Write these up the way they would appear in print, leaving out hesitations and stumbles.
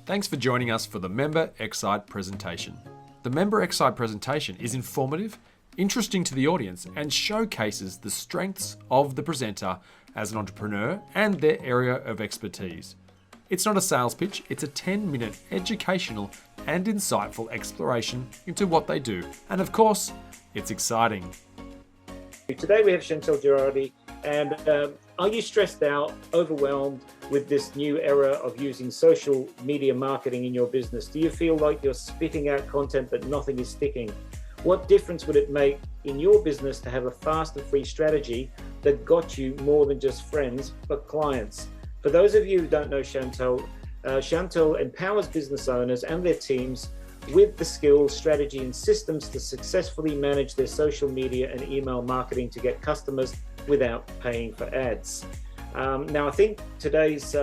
Thanks for joining us for the Member xCite presentation. The Member xCite presentation is informative, interesting to the audience, and showcases the strengths of the presenter as an entrepreneur and their area of expertise. It's not a sales pitch, it's a 10-minute educational and insightful exploration into what they do. And of course, it's exciting. Today we have Chantal Gerardy, and are you stressed out, overwhelmed with this new era of using social media marketing in your business? Do you feel like you're spitting out content but nothing is sticking? What difference would it make in your business to have a fast and free strategy that got you more than just friends, but clients? For those of you who don't know Chantal, Chantal empowers business owners and their teams with the skills, strategy, and systems to successfully manage their social media and email marketing to get customers without paying for ads. Now, I think today's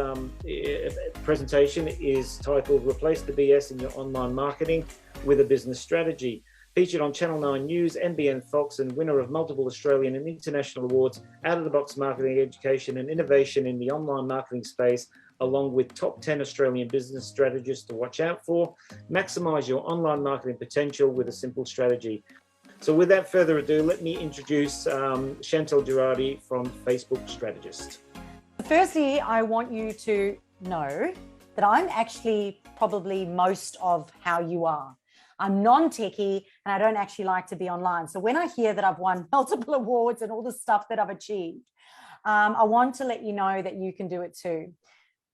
presentation is titled Replace the BS in Your Online Marketing with a Business Strategy. Featured on Channel 9 News, NBN Fox, and winner of multiple Australian and international awards, out-of-the-box marketing education and innovation in the online marketing space, along with top 10 Australian business strategists to watch out for. Maximize your online marketing potential with a simple strategy. So without further ado, let me introduce Chantal Gerardy from Facebook Strategist. Firstly, I want you to know that I'm actually probably most of how you are. I'm non-techie and I don't actually like to be online. So when I hear that I've won multiple awards and all the stuff that I've achieved, I want to let you know that you can do it too.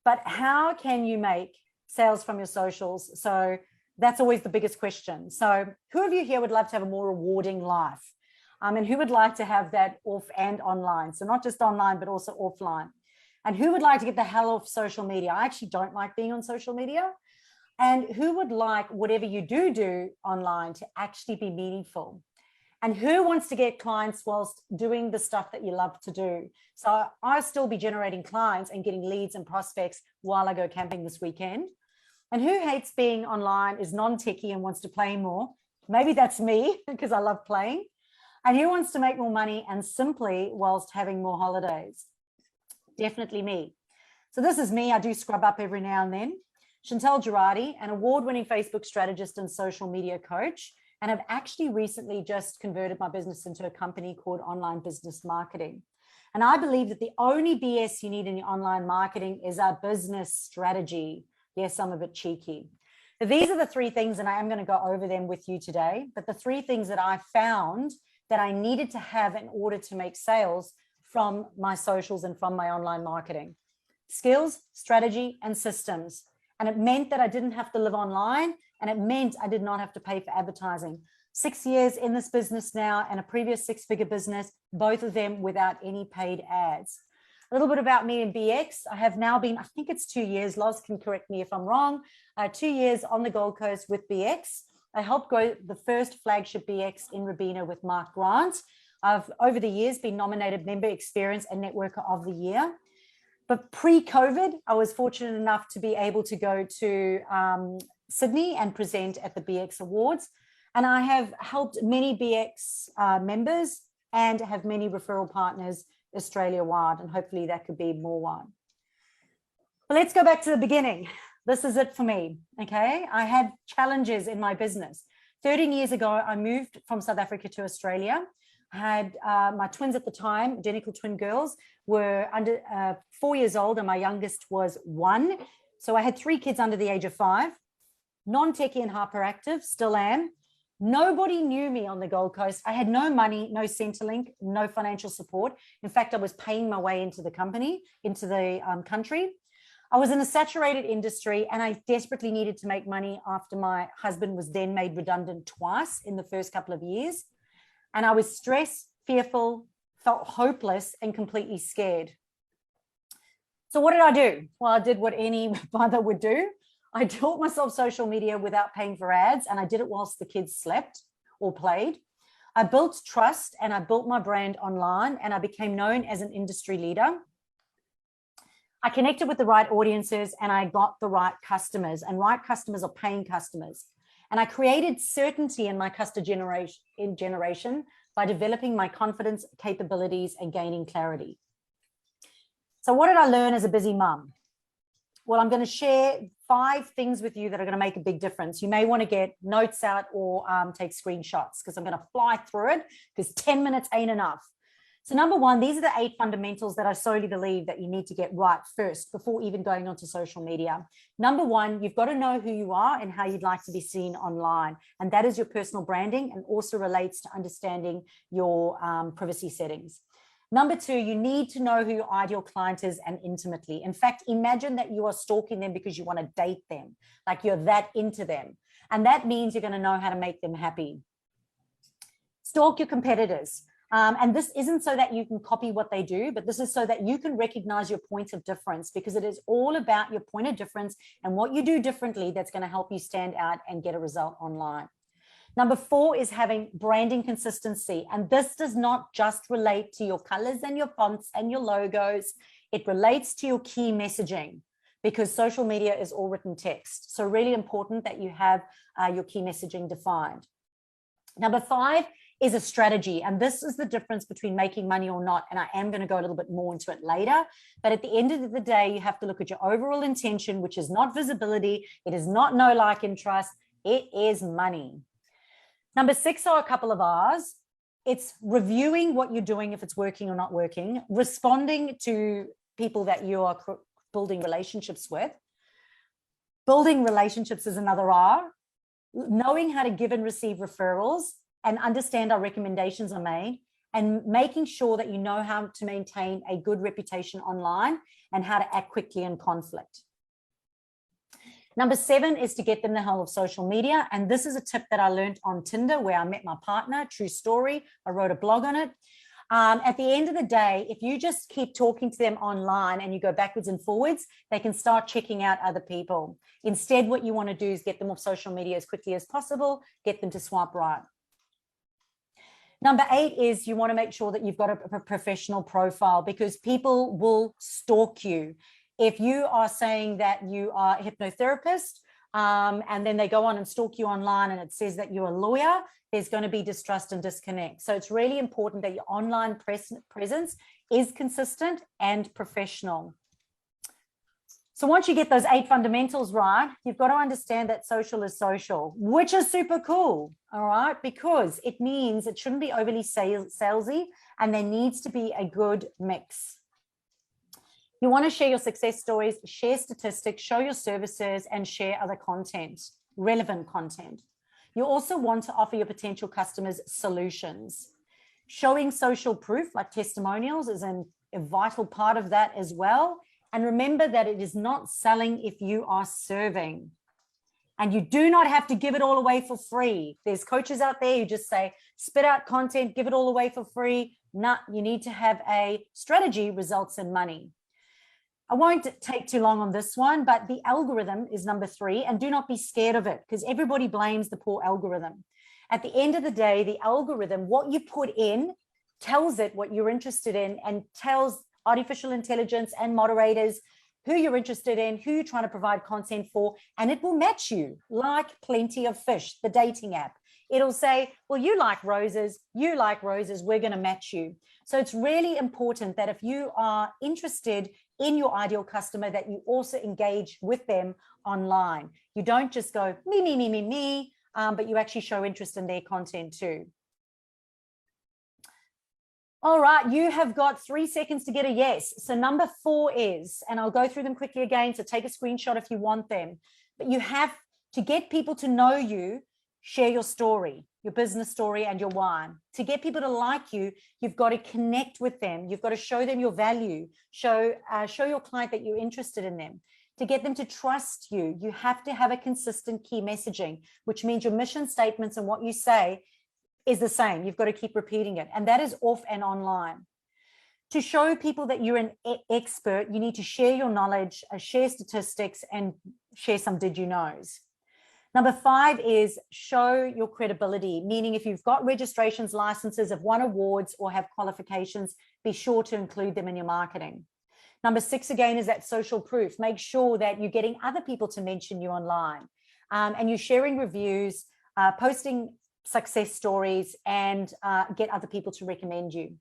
But how can you make sales from your socials? So that's always the biggest question. So who of you here would love to have a more rewarding life? And who would like to have that off and online? So not just online, but also offline. And who would like to get the hell off social media? I actually don't like being on social media. And who would like whatever you do online to actually be meaningful? And who wants to get clients whilst doing the stuff that you love to do? So I'll still be generating clients and getting leads and prospects while I go camping this weekend. And who hates being online, is non-techie and wants to play more? Maybe that's me because I love playing. And who wants to make more money and simply whilst having more holidays? Definitely me. So this is me. I do scrub up every now and then. Chantal Gerardy, an award-winning Facebook strategist and social media coach, and I've actually recently just converted my business into a company called Online Business Marketing. And I believe that the only BS you need in your online marketing is a business strategy. Yes, I'm a bit cheeky. But these are the three things, and I am going to go over them with you today, but the three things that I found that I needed to have in order to make sales from my socials and from my online marketing. Skills, strategy, and systems. And it meant that I didn't have to live online, and it meant I did not have to pay for advertising. 6 years in this business now and a previous six-figure business, both of them without any paid ads. A little bit about me and BX. I have now been, I think it's 2 years, Loz can correct me if I'm wrong, 2 years on the Gold Coast with BX. I helped grow the first flagship BX in Robina with Mark Grant. I've, over the years, been nominated Member Experience and Networker of the Year. But pre-COVID, I was fortunate enough to be able to go to Sydney and present at the BX Awards. And I have helped many BX members and have many referral partners Australia-wide, and hopefully that could be more wide. But let's go back to the beginning. This is it for me, okay? I had challenges in my business. 13 years ago, I moved from South Africa to Australia. I had my twins at the time, identical twin girls, were under 4 years old and my youngest was 1. So I had 3 kids under the age of 5, non-techie and hyperactive, still am. Nobody knew me on the Gold Coast. I had no money, no Centrelink, no financial support. In fact, I was paying my way into the company, into the country. I was in a saturated industry and I desperately needed to make money after my husband was then made redundant twice in the first couple of years. And I was stressed, fearful, felt hopeless and completely scared. So what did I do? Well, I did what any mother would do. I taught myself social media without paying for ads, and I did it whilst the kids slept or played. I built trust and I built my brand online and I became known as an industry leader. I connected with the right audiences and I got the right customers, and right customers are paying customers. And I created certainty in my customer generation by developing my confidence, capabilities, and gaining clarity. So what did I learn as a busy mum? Well, I'm going to share 5 things with you that are going to make a big difference. You may want to get notes out or take screenshots, because I'm going to fly through it, because 10 minutes ain't enough. So number 1, these are the 8 fundamentals that I solely believe that you need to get right first before even going onto social media. Number 1, you've got to know who you are and how you'd like to be seen online. And that is your personal branding, and also relates to understanding your privacy settings. Number 2, you need to know who your ideal client is, and intimately. In fact, imagine that you are stalking them because you want to date them, like you're that into them. And that means you're going to know how to make them happy. Stalk your competitors. And this isn't so that you can copy what they do, but this is so that you can recognize your point of difference, because it is all about your point of difference and what you do differently that's going to help you stand out and get a result online. Number 4 is having branding consistency. And this does not just relate to your colors and your fonts and your logos. It relates to your key messaging, because social media is all written text. So really important that you have your key messaging defined. Number 5 is a strategy. And this is the difference between making money or not. And I am going to go a little bit more into it later. But at the end of the day, you have to look at your overall intention, which is not visibility. It is not know, like, and trust. It is money. Number 6 are a couple of R's. It's reviewing what you're doing, if it's working or not working, responding to people that you are building relationships with. Building relationships is another R. Knowing how to give and receive referrals and understand how recommendations are made, and making sure that you know how to maintain a good reputation online and how to act quickly in conflict. Number 7 is to get them the hell of social media. And this is a tip that I learned on Tinder, where I met my partner. True story. I wrote a blog on it. At the end of the day, if you just keep talking to them online and you go backwards and forwards, they can start checking out other people. Instead, what you want to do is get them off social media as quickly as possible, get them to swipe right. Number 8 is you want to make sure that you've got a professional profile, because people will stalk you. If you are saying that you are a hypnotherapist, and then they go on and stalk you online and it says that you're a lawyer, there's going to be distrust and disconnect. So it's really important that your online presence is consistent and professional. So once you get those 8 fundamentals right, you've got to understand that social is social, which is super cool, all right? Because it means it shouldn't be overly salesy, and there needs to be a good mix. You want to share your success stories, share statistics, show your services, and share other content, relevant content. You also want to offer your potential customers solutions. Showing social proof, like testimonials, is a vital part of that as well. And remember that it is not selling if you are serving. And you do not have to give it all away for free. There's coaches out there who just say, spit out content, give it all away for free. No, you need to have a strategy, results in money. I won't take too long on this one, but the algorithm is number 3, and do not be scared of it, because everybody blames the poor algorithm. At the end of the day, the algorithm, what you put in, tells it what you're interested in, and tells artificial intelligence and moderators who you're interested in, who you're trying to provide content for, and it will match you like Plenty of Fish, the dating app. It'll say, well, you like roses, we're going to match you. So it's really important that if you are interested in your ideal customer, that you also engage with them online. You don't just go, me, but you actually show interest in their content too. All right, you have got 3 seconds to get a yes. So number 4 is, and I'll go through them quickly again, so take a screenshot if you want them, but you have to get people to know you, share your story, your business story, and your why. To get people to like you, you've got to connect with them. You've got to show them your value, show your client that you're interested in them. To get them to trust you, you have to have a consistent key messaging, which means your mission statements and what you say is the same. You've got to keep repeating it. And that is off and online. To show people that you're an expert, you need to share your knowledge, share statistics, and share some did you knows. Number 5 is show your credibility, meaning if you've got registrations, licenses, have won awards, or have qualifications, be sure to include them in your marketing. Number 6, again, is that social proof. Make sure that you're getting other people to mention you online, and you're sharing reviews, posting success stories, and get other people to recommend you.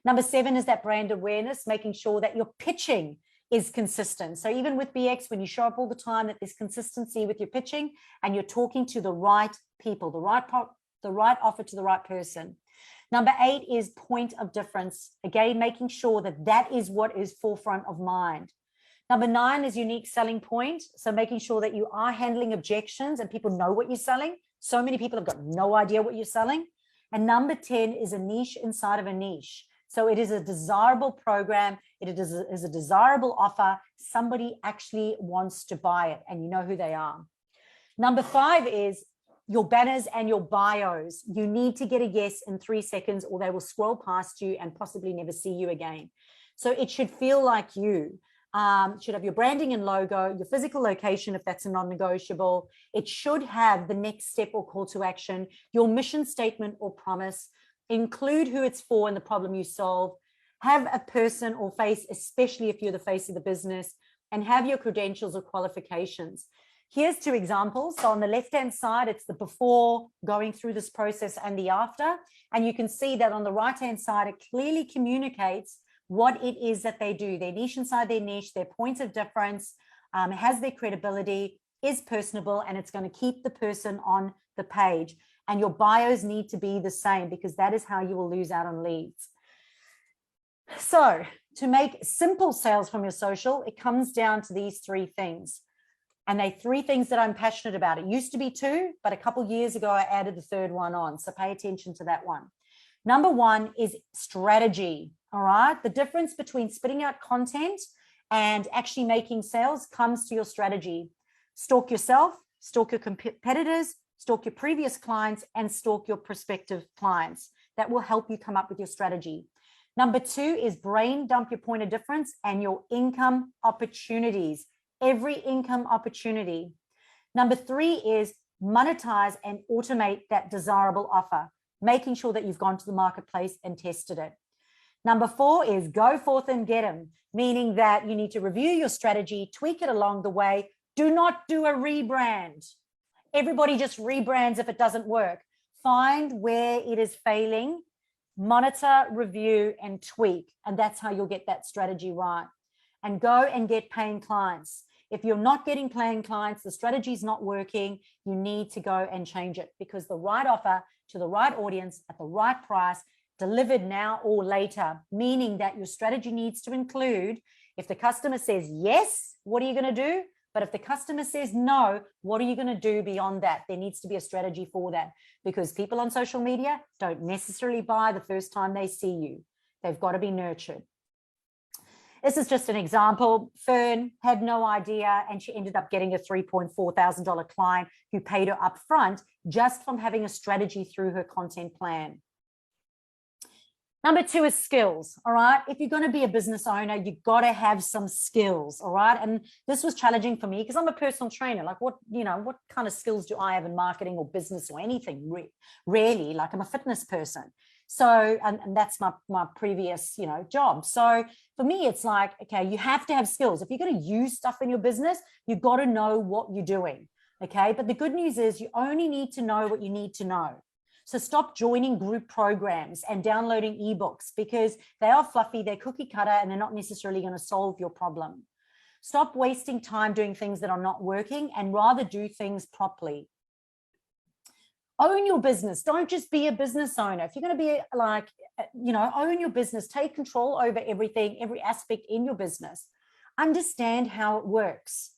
Number 7 is that brand awareness, making sure that you're pitching is consistent. So even with BX, when you show up all the time, that there's consistency with your pitching and you're talking to the right people, the right offer to the right person. Number 8 is point of difference. Again, making sure that that is what is forefront of mind. Number 9 is unique selling point. So making sure that you are handling objections and people know what you're selling. So many people have got no idea what you're selling. And number 10 is a niche inside of a niche. So it is a desirable program. It is a desirable offer. Somebody actually wants to buy it and you know who they are. Number 5 is your banners and your bios. You need to get a yes in 3 seconds or they will scroll past you and possibly never see you again. So it should feel like you. Should have your branding and logo, your physical location, if that's a non-negotiable. It should have the next step or call to action, your mission statement or promise, include who it's for and the problem you solve, have a person or face, especially if you're the face of the business, and have your credentials or qualifications. Here's 2 examples. So on the left-hand side, it's the before going through this process and the after. And you can see that on the right-hand side, it clearly communicates what it is that they do, their niche inside their niche, their points of difference, has their credibility, is personable, and it's going to keep the person on the page. And your bios need to be the same because that is how you will lose out on leads. So to make simple sales from your social, it comes down to these 3 things. And they 3 things that I'm passionate about. It used to be 2, but a couple of years ago, I added the 3rd one on. So pay attention to that one. Number 1 is strategy. All right. The difference between spitting out content and actually making sales comes to your strategy. Stalk yourself, stalk your competitors, stalk your previous clients, and stalk your prospective clients. That will help you come up with your strategy. Number 2 is brain dump your point of difference and your income opportunities. Every income opportunity. Number 3 is monetize and automate that desirable offer, making sure that you've gone to the marketplace and tested it. Number 4 is go forth and get them, meaning that you need to review your strategy, tweak it along the way. Do not do a rebrand. Everybody just rebrands if it doesn't work. Find where it is failing, monitor, review, and tweak. And that's how you'll get that strategy right. And go and get paying clients. If you're not getting paying clients, the strategy is not working, you need to go and change it because the right offer to the right audience at the right price, delivered now or later, meaning that your strategy needs to include, if the customer says yes, what are you going to do? But if the customer says no, what are you going to do beyond that? There needs to be a strategy for that because people on social media don't necessarily buy the first time they see you. They've got to be nurtured. This is just an example. Fern had no idea and she ended up getting a $3.4 thousand client who paid her up front just from having a strategy through her content plan. Number 2 is skills, all right? If you're going to be a business owner, you've got to have some skills, all right? And this was challenging for me because I'm a personal trainer. Like what kind of skills do I have in marketing or business or anything? Rarely, like I'm a fitness person. So, and that's my previous, job. So for me, it's like, okay, you have to have skills. If you're going to use stuff in your business, you've got to know what you're doing, okay? But the good news is you only need to know what you need to know. So stop joining group programs and downloading ebooks because they are fluffy, they're cookie cutter, and they're not necessarily going to solve your problem. Stop wasting time doing things that are not working and rather do things properly. Own your business. Don't just be a business owner. If you're going to be like, own your business, take control over everything, every aspect in your business. Understand how it works.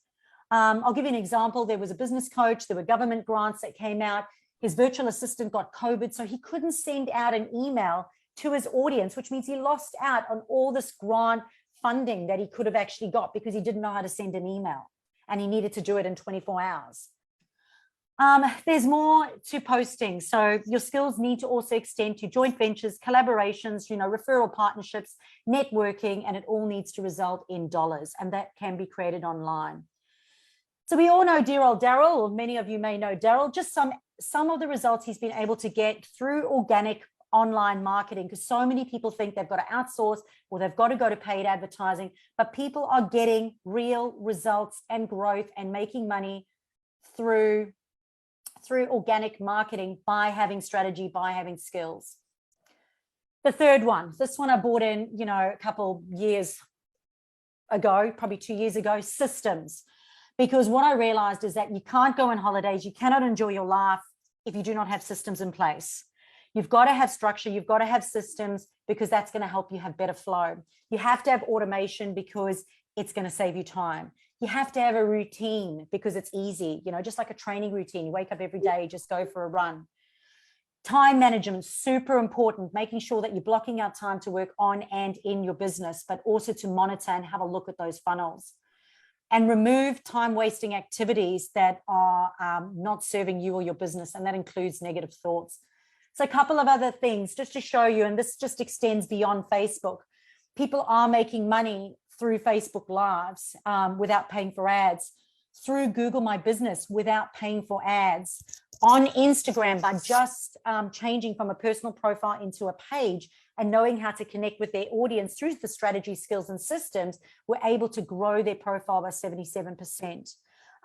I'll give you an example. There was a business coach. There were government grants that came out. His virtual assistant got COVID, so he couldn't send out an email to his audience, which means he lost out on all this grant funding that he could have actually got because he didn't know how to send an email and he needed to do it in 24 hours. There's more to posting. So your skills need to also extend to joint ventures, collaborations, referral partnerships, networking, and it all needs to result in dollars, and that can be created online. So we all know dear old Daryl, or many of you may know Daryl, just some of the results he's been able to get through organic online marketing, because so many people think they've got to outsource or they've got to go to paid advertising, but people are getting real results and growth and making money through organic marketing by having strategy, by having skills. The third one, this one I bought in, a couple years ago, probably 2 years ago, systems. Because what I realized is that you can't go on holidays, you cannot enjoy your life if you do not have systems in place. You've got to have structure, you've got to have systems, because that's going to help you have better flow. You have to have automation because it's going to save you time. You have to have a routine because it's easy, just like a training routine. You wake up every day, just go for a run. Time management, super important, making sure that you're blocking out time to work on and in your business, but also to monitor and have a look at those funnels. And remove time-wasting activities that are not serving you or your business, and that includes negative thoughts. So a couple of other things just to show you, and this just extends beyond Facebook. People are making money through Facebook Lives without paying for ads, through Google My Business without paying for ads, on Instagram by just changing from a personal profile into a page and knowing how to connect with their audience through the strategy, skills, and systems, were able to grow their profile by 77%.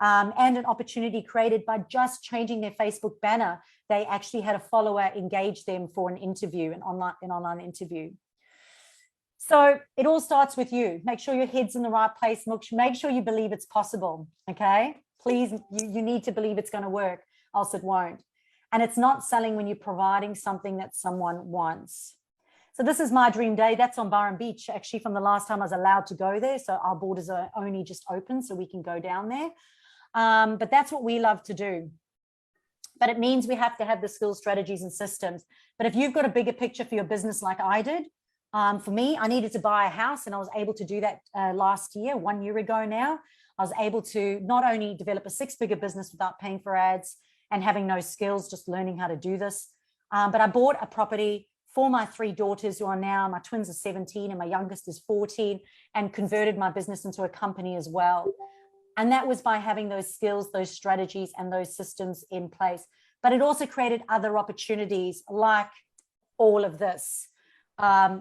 And an opportunity created by just changing their Facebook banner. They actually had a follower engage them for an interview, an online interview. So it all starts with you. Make sure your head's in the right place. Make sure you believe it's possible, okay? Please, you need to believe it's going to work, else it won't. And it's not selling when you're providing something that someone wants. So this is my dream day. That's on Byron Beach, actually, from the last time I was allowed to go there. So our borders are only just open, so we can go down there. But that's what we love to do. But it means we have to have the skills, strategies, and systems. But if you've got a bigger picture for your business like I did, for me, I needed to buy a house, and I was able to do that last year, 1 year ago now. I was able to not only develop a 6-figure business without paying for ads and having no skills, just learning how to do this. But I bought a property for my 3 daughters, who are now, my twins are 17 and my youngest is 14, and converted my business into a company as well. And that was by having those skills, those strategies, and those systems in place. But it also created other opportunities like all of this by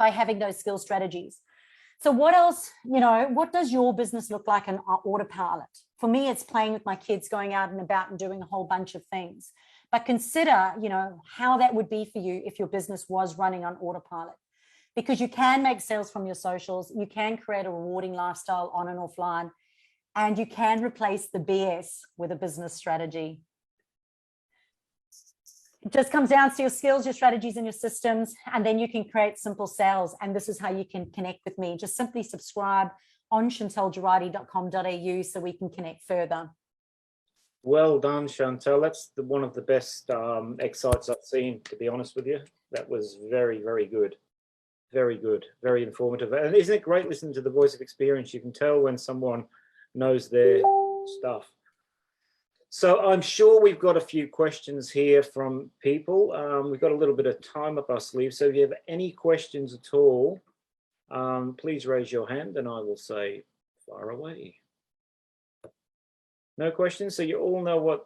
having those skill strategies. So what else, what does your business look like on autopilot? For me, it's playing with my kids, going out and about and doing a whole bunch of things. But consider, how that would be for you if your business was running on autopilot. Because you can make sales from your socials, you can create a rewarding lifestyle on and offline, and you can replace the BS with a business strategy. It just comes down to your skills, your strategies, and your systems, and then you can create simple sales. And this is how you can connect with me. Just simply subscribe on chantalgerardy.com.au so we can connect further. Well done, Chantal. That's one of the best xCites I've seen, to be honest with you. That was very, very good. Very good, very informative. And isn't it great listening to the voice of experience? You can tell when someone knows their stuff. So I'm sure we've got a few questions here from people. We've got a little bit of time up our sleeve. So if you have any questions at all, please raise your hand and I will say, fire away. No questions? So you all know what...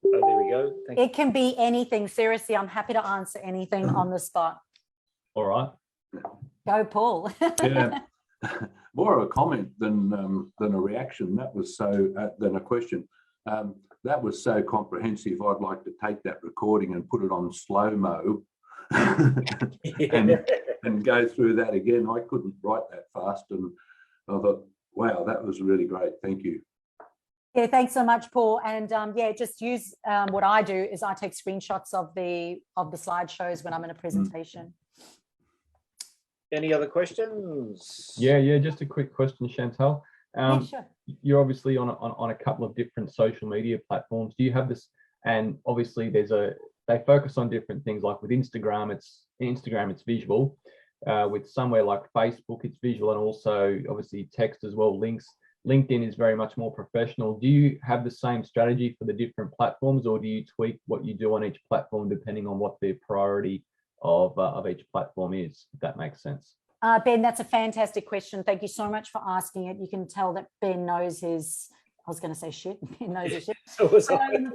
Oh, there we go. Thank you. It can be anything. Seriously, I'm happy to answer anything on the spot. All right. Go, Paul. Yeah, more of a comment than a reaction. That was so than a question. That was so comprehensive. I'd like to take that recording and put it on slow-mo and go through that again. I couldn't write that fast, and I thought, wow, that was really great. Thank you. Yeah, thanks so much, Paul. And yeah, just use what I do is I take screenshots of the slideshows when I'm in a presentation. Any other questions? Yeah, just a quick question, Chantal. Yeah, sure. You're obviously on a couple of different social media platforms. Do you have this? And obviously, they focus on different things. Like with Instagram, it's visual. With somewhere like Facebook, it's visual, and also obviously text as well. Links. LinkedIn is very much more professional. Do you have the same strategy for the different platforms, or do you tweak what you do on each platform depending on what the priority of each platform is, if that makes sense? Ben, that's a fantastic question. Thank you so much for asking it. You can tell that Ben knows his, I was going to say shit. Ben knows his shit.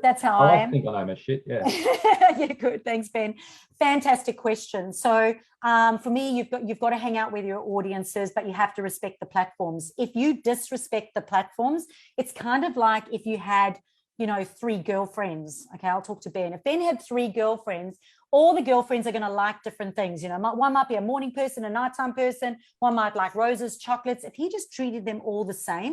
That's how I am. I think I know my shit, yeah. Yeah, good. Thanks, Ben. Fantastic question. So for me, you've got to hang out with your audiences, but you have to respect the platforms. If you disrespect the platforms, it's kind of like if you had you know, 3 girlfriends. Okay, I'll talk to Ben. If Ben had 3 girlfriends, all the girlfriends are going to like different things. You know, one might be a morning person, a nighttime person. One might like roses, chocolates. If he just treated them all the same,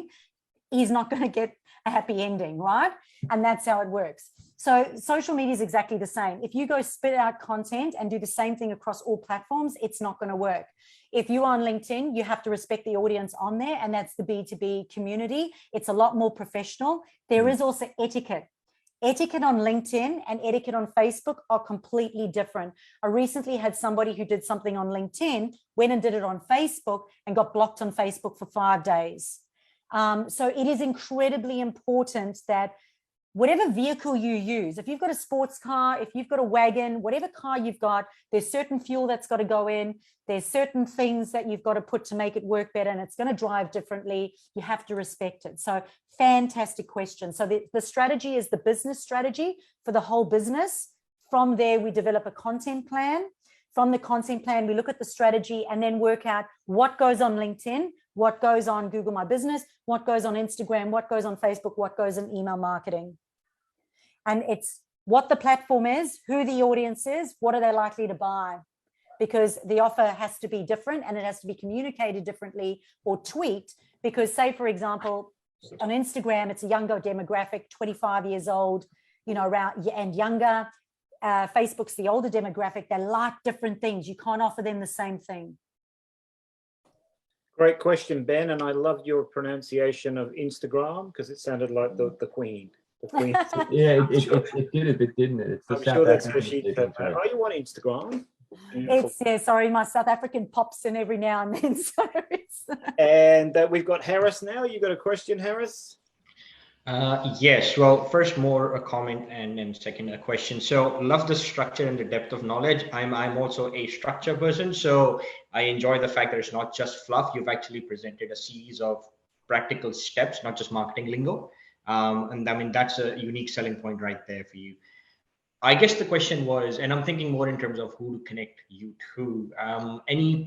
he's not going to get a happy ending, right? And that's how it works. So social media is exactly the same. If you go spit out content and do the same thing across all platforms, it's not going to work. If you're on LinkedIn, you have to respect the audience on there, and that's the B2B community. It's a lot more professional. There is also etiquette. Etiquette on LinkedIn and etiquette on Facebook are completely different. I recently had somebody who did something on LinkedIn, went and did it on Facebook and got blocked on Facebook for 5 days. So it is incredibly important that whatever vehicle you use, if you've got a sports car, if you've got a wagon, whatever car you've got, there's certain fuel that's got to go in. There's certain things that you've got to put to make it work better, and it's going to drive differently. You have to respect it. So fantastic question. So the strategy is the business strategy for the whole business. From there, we develop a content plan. From the content plan, we look at the strategy and then work out what goes on LinkedIn, what goes on Google My Business, what goes on Instagram, what goes on Facebook, what goes in email marketing. And it's what the platform is, who the audience is, what are they likely to buy? Because the offer has to be different and it has to be communicated differently or tweaked. Because say, for example, on Instagram, it's a younger demographic, 25 years old, you know, around and younger. Facebook's the older demographic. They like different things. You can't offer them the same thing. Great question, Ben. And I loved your pronunciation of Instagram because it sounded like the Queen. The Queen. Yeah, it did a bit, didn't it? It's the I'm South sure that's African what she speaking said. Are you on Instagram? It's, yeah, sorry, my South African pops in every now and then. So it's... And we've got Harris now. You got a question, Harris? Yes. Well, first more a comment and then second a question. So love the structure and the depth of knowledge. I'm also a structure person, so I enjoy the fact that it's not just fluff. You've actually presented a series of practical steps, not just marketing lingo. And I mean, that's a unique selling point right there for you. I guess the question was, and I'm thinking more in terms of who to connect you to, any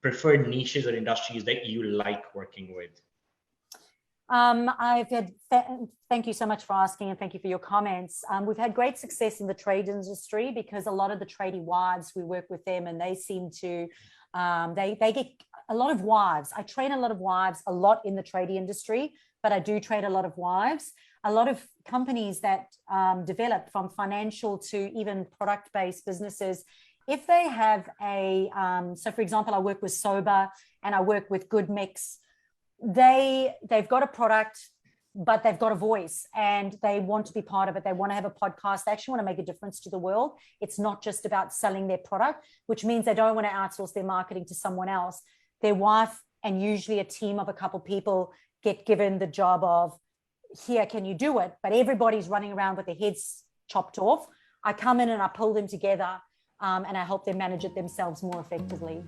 preferred niches or industries that you like working with? I've had, thank you so much for asking and thank you for your comments. We've had great success in the trade industry because a lot of the tradie wives, we work with them and they seem to, they get a lot of wives. I train a lot of wives a lot in the tradie industry, but I do trade a lot of wives. A lot of companies that develop from financial to even product-based businesses, if they have a, so for example, I work with Sober and I work with Good Mix, they've got a product, but they've got a voice and they want to be part of it. They want to have a podcast. They actually want to make a difference to the world. It's not just about selling their product, which means they don't want to outsource their marketing to someone else. Their wife and usually a team of a couple people get given the job of, here, can you do it? But everybody's running around with their heads chopped off. I come in and I pull them together and I help them manage it themselves more effectively.